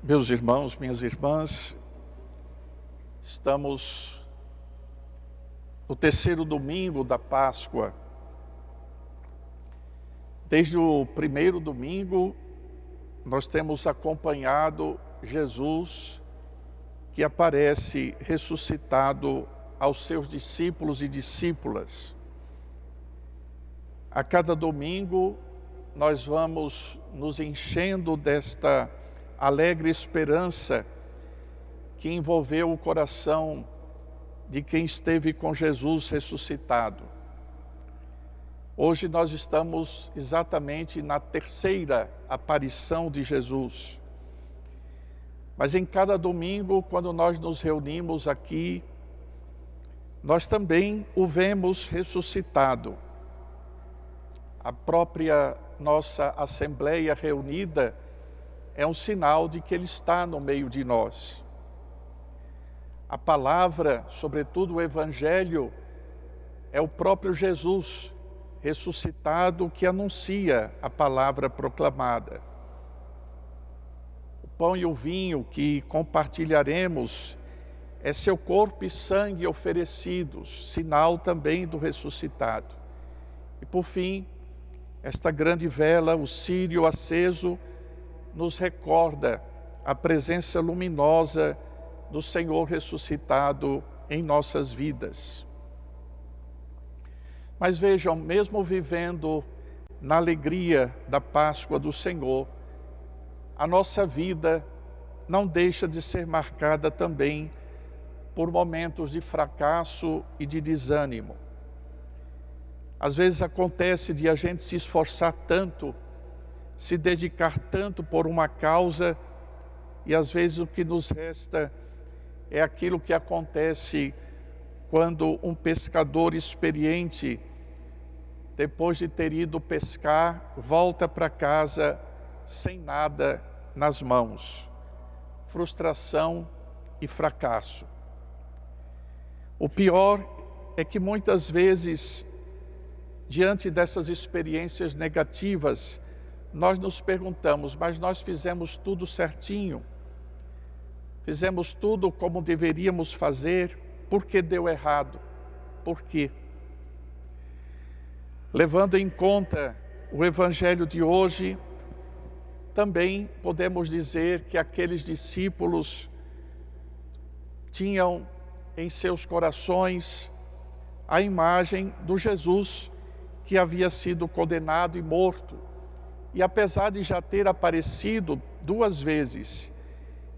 Meus irmãos, minhas irmãs, estamos no terceiro domingo da Páscoa. Desde o primeiro domingo, nós temos acompanhado Jesus, que aparece ressuscitado aos seus discípulos e discípulas. A cada domingo, nós vamos nos enchendo desta alegre esperança que envolveu o coração de quem esteve com Jesus ressuscitado. Hoje nós estamos exatamente na terceira aparição de Jesus. Mas em cada domingo, quando nós nos reunimos aqui, nós também o vemos ressuscitado. A própria nossa assembleia reunida é um sinal de que Ele está no meio de nós. A palavra, sobretudo o Evangelho, é o próprio Jesus ressuscitado que anuncia a palavra proclamada. O pão e o vinho que compartilharemos é seu corpo e sangue oferecidos, sinal também do ressuscitado. E por fim, esta grande vela, o círio aceso, nos recorda a presença luminosa do Senhor ressuscitado em nossas vidas. Mas vejam, mesmo vivendo na alegria da Páscoa do Senhor, a nossa vida não deixa de ser marcada também por momentos de fracasso e de desânimo. Às vezes acontece de a gente se esforçar tanto, se dedicar tanto por uma causa, e às vezes o que nos resta é aquilo que acontece quando um pescador experiente, depois de ter ido pescar, volta para casa sem nada nas mãos. Frustração e fracasso. O pior é que muitas vezes, diante dessas experiências negativas, nós nos perguntamos, mas nós fizemos tudo certinho? Fizemos tudo como deveríamos fazer? Por que deu errado? Por quê? Levando em conta o Evangelho de hoje, também podemos dizer que aqueles discípulos tinham em seus corações a imagem do Jesus que havia sido condenado e morto. E apesar de já ter aparecido 2 vezes,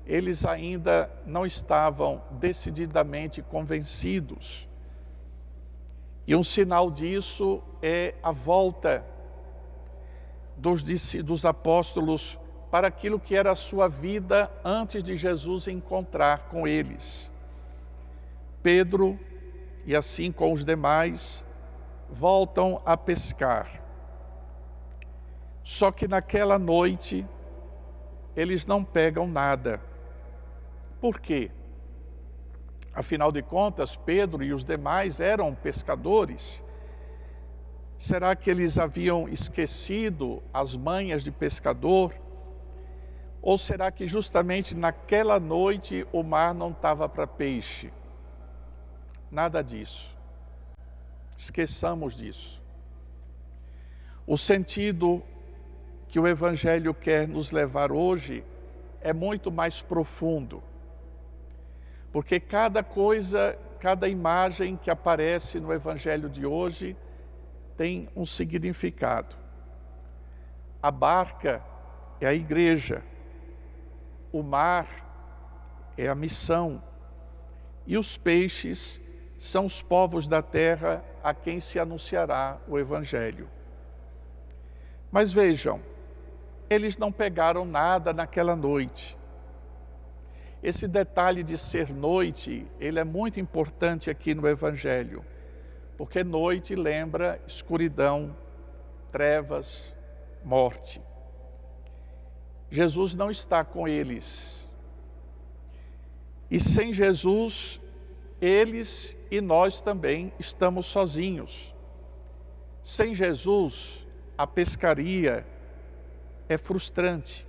eles ainda não estavam decididamente convencidos. E um sinal disso é a volta dos apóstolos para aquilo que era a sua vida antes de Jesus encontrar com eles. Pedro, e assim com os demais, voltam a pescar. Só que naquela noite, eles não pegam nada. Por quê? Afinal de contas, Pedro e os demais eram pescadores. Será que eles haviam esquecido as manhas de pescador? Ou será que justamente naquela noite o mar não estava para peixe? Nada disso. Esqueçamos disso. O sentido que o Evangelho quer nos levar hoje é muito mais profundo. Porque cada coisa, cada imagem que aparece no Evangelho de hoje tem um significado. A barca é a igreja, o mar é a missão e os peixes são os povos da terra a quem se anunciará o Evangelho. Mas vejam, eles não pegaram nada naquela noite. Esse detalhe de ser noite, ele é muito importante aqui no Evangelho, porque noite lembra escuridão, trevas, morte. Jesus não está com eles. E sem Jesus, eles e nós também estamos sozinhos. Sem Jesus, a pescaria é frustrante.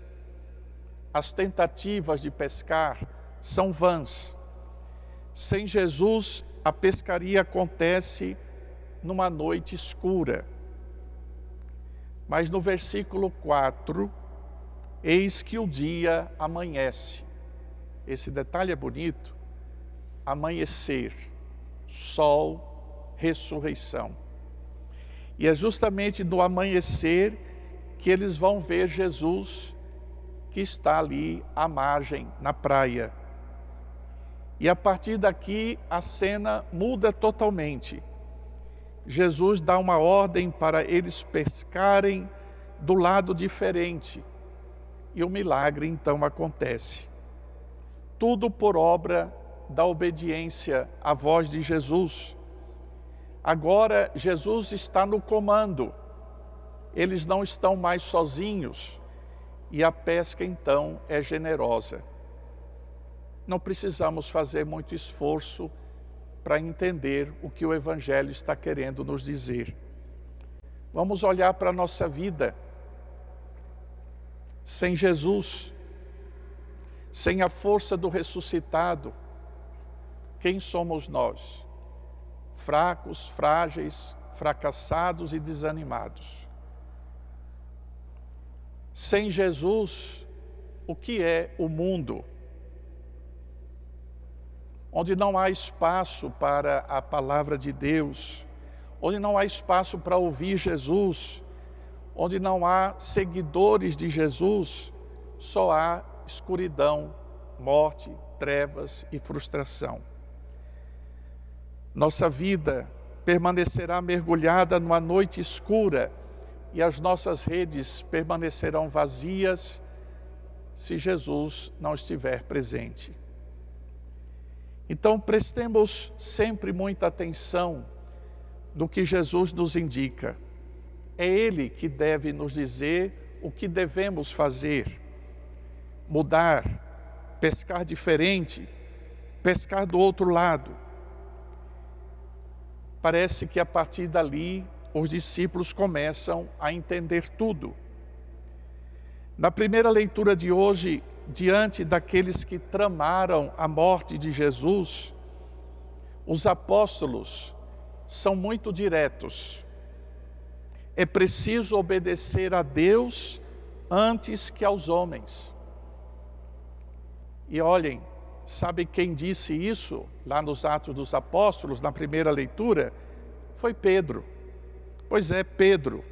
as tentativas de pescar são vãs. Sem Jesus, a pescaria acontece numa noite escura. Mas no versículo 4, eis que o dia amanhece. Esse detalhe é bonito. Amanhecer, sol, ressurreição. E é justamente no amanhecer que eles vão ver Jesus, que está ali à margem, na praia. E a partir daqui a cena muda totalmente. Jesus dá uma ordem para eles pescarem do lado diferente. E o milagre então acontece. Tudo por obra da obediência à voz de Jesus. Agora Jesus está no comando. Eles não estão mais sozinhos. E a pesca então é generosa. Não precisamos fazer muito esforço para entender o que o Evangelho está querendo nos dizer. Vamos olhar para a nossa vida. Sem Jesus, sem a força do ressuscitado, quem somos nós? Fracos, frágeis, fracassados e desanimados. Sem Jesus, o que é o mundo? Onde não há espaço para a palavra de Deus, onde não há espaço para ouvir Jesus, onde não há seguidores de Jesus, só há escuridão, morte, trevas e frustração. Nossa vida permanecerá mergulhada numa noite escura e as nossas redes permanecerão vazias se Jesus não estiver presente. Então, prestemos sempre muita atenção no que Jesus nos indica. É Ele que deve nos dizer o que devemos fazer. Mudar, pescar diferente, pescar do outro lado. Parece que a partir dali os discípulos começam a entender tudo. Na primeira leitura de hoje, diante daqueles que tramaram a morte de Jesus, os apóstolos são muito diretos. É preciso obedecer a Deus antes que aos homens. E olhem, sabe quem disse isso lá nos Atos dos Apóstolos, na primeira leitura? Foi Pedro. Pois é, Pedro.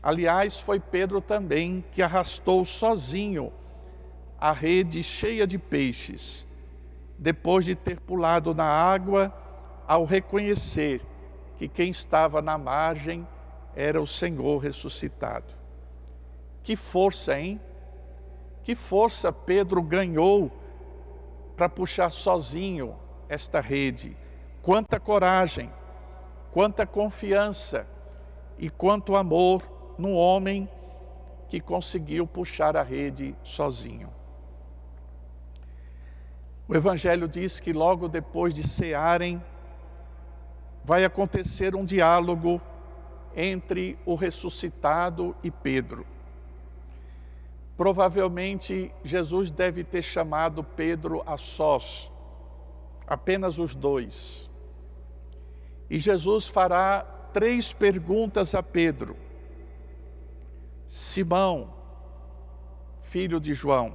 Aliás, foi Pedro também que arrastou sozinho a rede cheia de peixes, depois de ter pulado na água, ao reconhecer que quem estava na margem era o Senhor ressuscitado. Que força, hein? Que força Pedro ganhou para puxar sozinho esta rede. Quanta coragem, quanta confiança e quanto amor no homem que conseguiu puxar a rede sozinho. O Evangelho diz que logo depois de cearem, vai acontecer um diálogo entre o ressuscitado e Pedro. Provavelmente Jesus deve ter chamado Pedro a sós, apenas os dois. E Jesus fará 3 perguntas a Pedro. Simão, filho de João,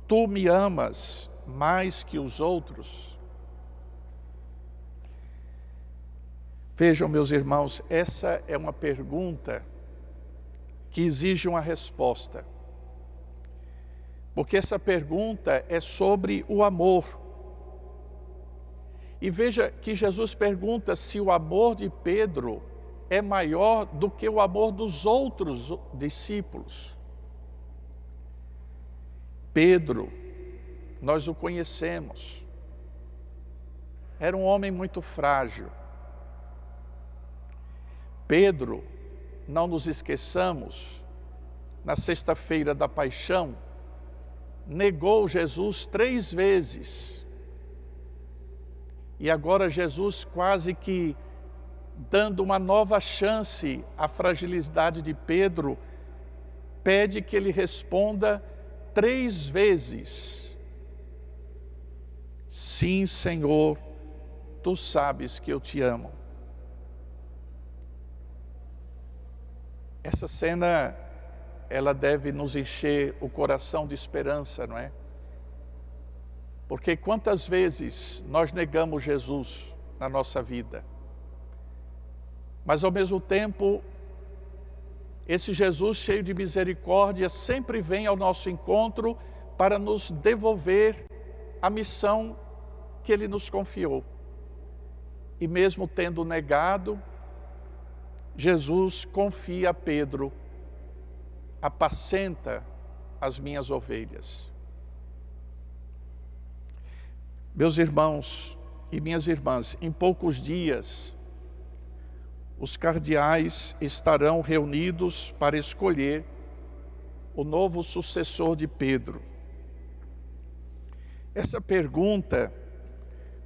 tu me amas mais que os outros? Vejam, meus irmãos, essa é uma pergunta que exige uma resposta. Porque essa pergunta é sobre o amor. E veja que Jesus pergunta se o amor de Pedro é maior do que o amor dos outros discípulos. Pedro, nós o conhecemos, era um homem muito frágil. Pedro, não nos esqueçamos, na sexta-feira da paixão, negou Jesus 3 vezes. E agora Jesus quase que dando uma nova chance à fragilidade de Pedro, pede que ele responda 3 vezes: sim, Senhor, tu sabes que eu te amo. Essa cena, ela deve nos encher o coração de esperança, não é? Porque quantas vezes nós negamos Jesus na nossa vida, mas ao mesmo tempo, esse Jesus cheio de misericórdia sempre vem ao nosso encontro para nos devolver a missão que Ele nos confiou. E mesmo tendo negado, Jesus confia a Pedro: apacenta as minhas ovelhas. Meus irmãos e minhas irmãs, em poucos dias, os cardeais estarão reunidos para escolher o novo sucessor de Pedro. Essa pergunta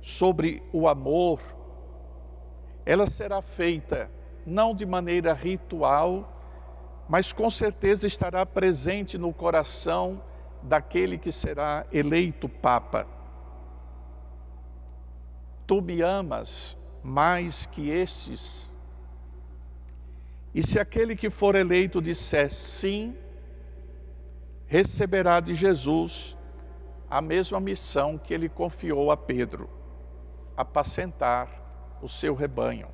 sobre o amor, ela será feita não de maneira ritual, mas com certeza estará presente no coração daquele que será eleito Papa. Tu me amas mais que estes? E se aquele que for eleito disser sim, receberá de Jesus a mesma missão que ele confiou a Pedro: apacentar o seu rebanho.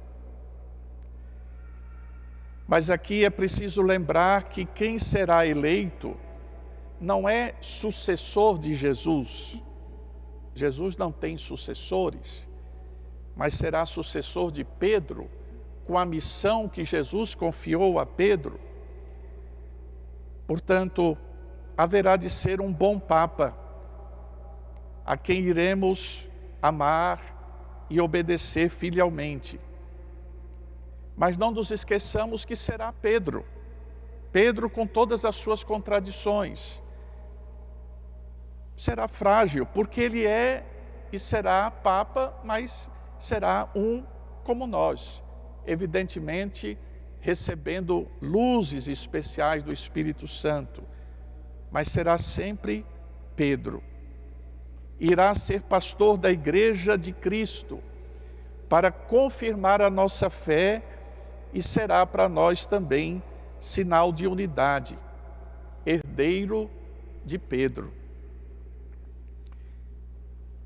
Mas aqui é preciso lembrar que quem será eleito não é sucessor de Jesus. Jesus não tem sucessores, mas será sucessor de Pedro, com a missão que Jesus confiou a Pedro. Portanto, haverá de ser um bom Papa, a quem iremos amar e obedecer filialmente. Mas não nos esqueçamos que será Pedro. Pedro, com todas as suas contradições, será frágil, porque ele é e será Papa, mas será um como nós, evidentemente recebendo luzes especiais do Espírito Santo, mas será sempre Pedro. Irá ser pastor da Igreja de Cristo, para confirmar a nossa fé, e será para nós também sinal de unidade, herdeiro de Pedro.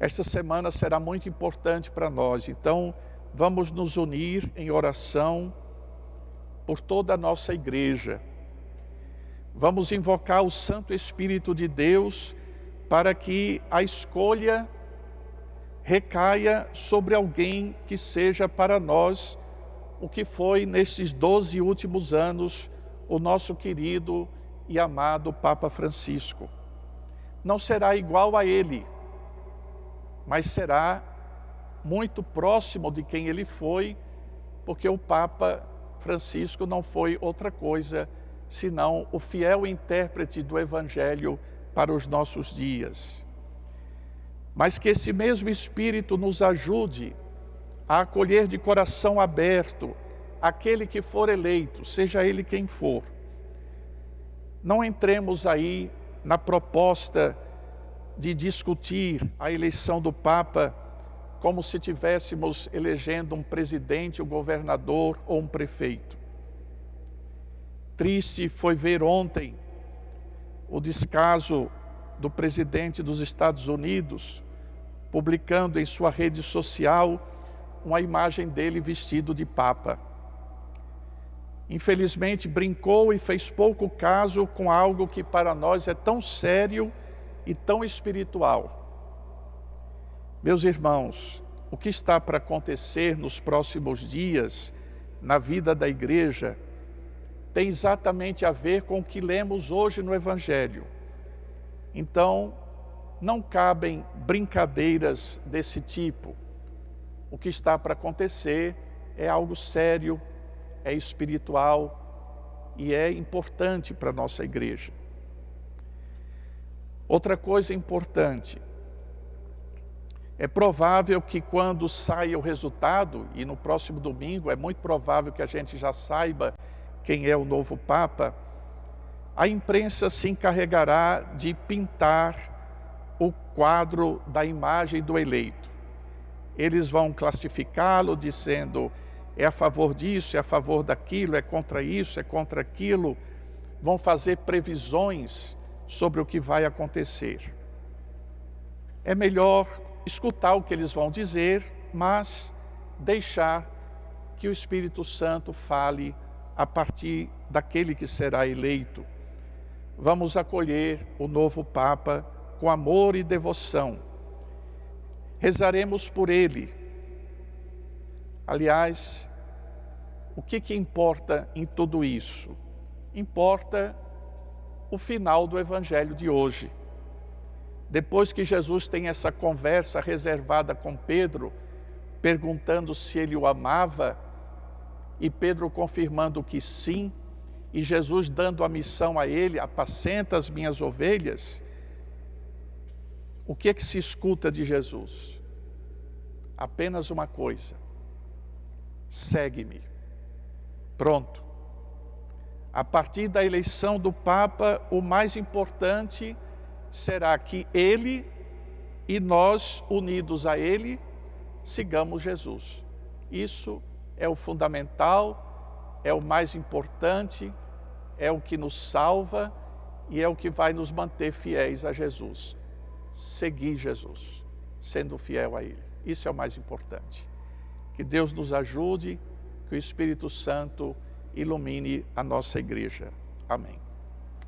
Esta semana será muito importante para nós, então vamos nos unir em oração por toda a nossa igreja. Vamos invocar o Santo Espírito de Deus para que a escolha recaia sobre alguém que seja para nós o que foi nesses 12 últimos anos o nosso querido e amado Papa Francisco. Não será igual a ele, mas será muito próximo de quem ele foi, porque o Papa Francisco não foi outra coisa senão o fiel intérprete do Evangelho para os nossos dias. Mas que esse mesmo Espírito nos ajude a acolher de coração aberto aquele que for eleito, seja ele quem for. Não entremos aí na proposta de discutir a eleição do Papa como se estivéssemos elegendo um presidente, um governador ou um prefeito. Triste foi ver ontem o descaso do presidente dos Estados Unidos, publicando em sua rede social uma imagem dele vestido de Papa. Infelizmente brincou e fez pouco caso com algo que para nós é tão sério e tão espiritual. Meus irmãos, o que está para acontecer nos próximos dias na vida da igreja tem exatamente a ver com o que lemos hoje no Evangelho. Então, não cabem brincadeiras desse tipo. O que está para acontecer é algo sério, é espiritual e é importante para a nossa igreja. Outra coisa importante, é provável que quando saia o resultado, e no próximo domingo é muito provável que a gente já saiba quem é o novo Papa, a imprensa se encarregará de pintar o quadro da imagem do eleito. Eles vão classificá-lo dizendo, é a favor disso, é a favor daquilo, é contra isso, é contra aquilo. Vão fazer previsões sobre o que vai acontecer. É melhor escutar o que eles vão dizer, mas deixar que o Espírito Santo fale a partir daquele que será eleito. Vamos acolher o novo Papa com amor e devoção. Rezaremos por ele. Aliás, o que importa em tudo isso? Importa o final do Evangelho de hoje. Depois que Jesus tem essa conversa reservada com Pedro, perguntando se ele o amava, e Pedro confirmando que sim, e Jesus dando a missão a ele, apacenta as minhas ovelhas, o que é que se escuta de Jesus? Apenas uma coisa: segue-me. Pronto. A partir da eleição do Papa, o mais importante será que ele e nós, unidos a ele, sigamos Jesus. Isso é o fundamental, é o mais importante, é o que nos salva e é o que vai nos manter fiéis a Jesus. Seguir Jesus, sendo fiel a ele. Isso é o mais importante. Que Deus nos ajude, que o Espírito Santo ilumine a nossa igreja. Amém.